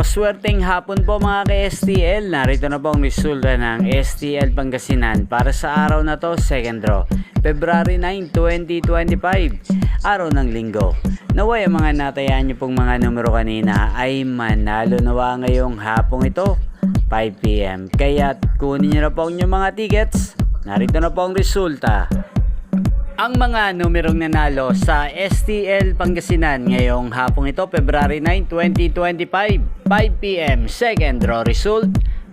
Maswerteng hapon po mga ka-STL. Narito na po ang resulta ng STL Pangasinan para sa araw na to, second draw, February 9, 2025, araw ng linggo. Naway ang mga natayaan nyo pong mga numero kanina ay manalo nawa ngayong hapong ito, 5 PM. Kaya kunin nyo na po ang inyong mga tickets. Narito na po ang resulta. Ang mga numerong nanalo sa STL Pangasinan ngayong hapong ito, February 9, 2025, 5 PM, second draw result,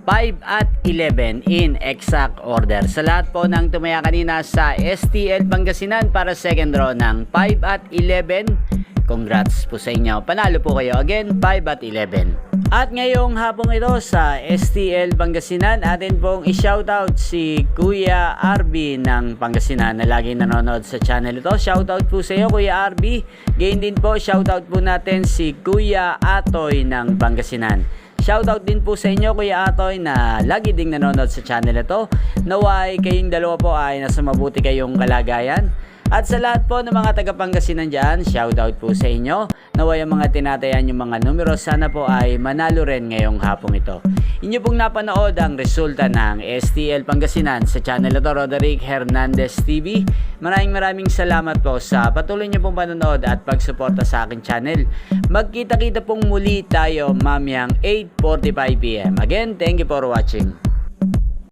5 at 11 in exact order. Sa lahat po ng tumaya kanina sa STL Pangasinan para second draw ng 5 at 11, congrats po sa inyo. Panalo po kayo again, 5 at 11. At ngayong hapong ito sa STL Pangasinan, atin pong i-shoutout si Kuya RB ng Pangasinan na lagi nanonood sa channel ito. Shoutout po sa iyo Kuya RB. Gain din po, shoutout po natin si Kuya Atoy ng Pangasinan. Shoutout din po sa inyo Kuya Atoy na lagi ding nanonood sa channel ito. Naway kayong dalawa po ay nasa mabuti kayong kalagayan. At sa lahat po ng mga taga-Pangasinan dyan, shoutout po sa inyo. Naway ang mga tinatayan yung mga numero, sana po ay manalo rin ngayong hapong ito. Inyo pong napanood ang resulta ng STL Pangasinan sa channel ito, Roderick Hernandez TV. Maraming salamat po sa patuloy nyo pong panonood at pagsuporta sa aking channel. Magkita-kita pong muli tayo mamayang 8:45 PM. Again, thank you for watching.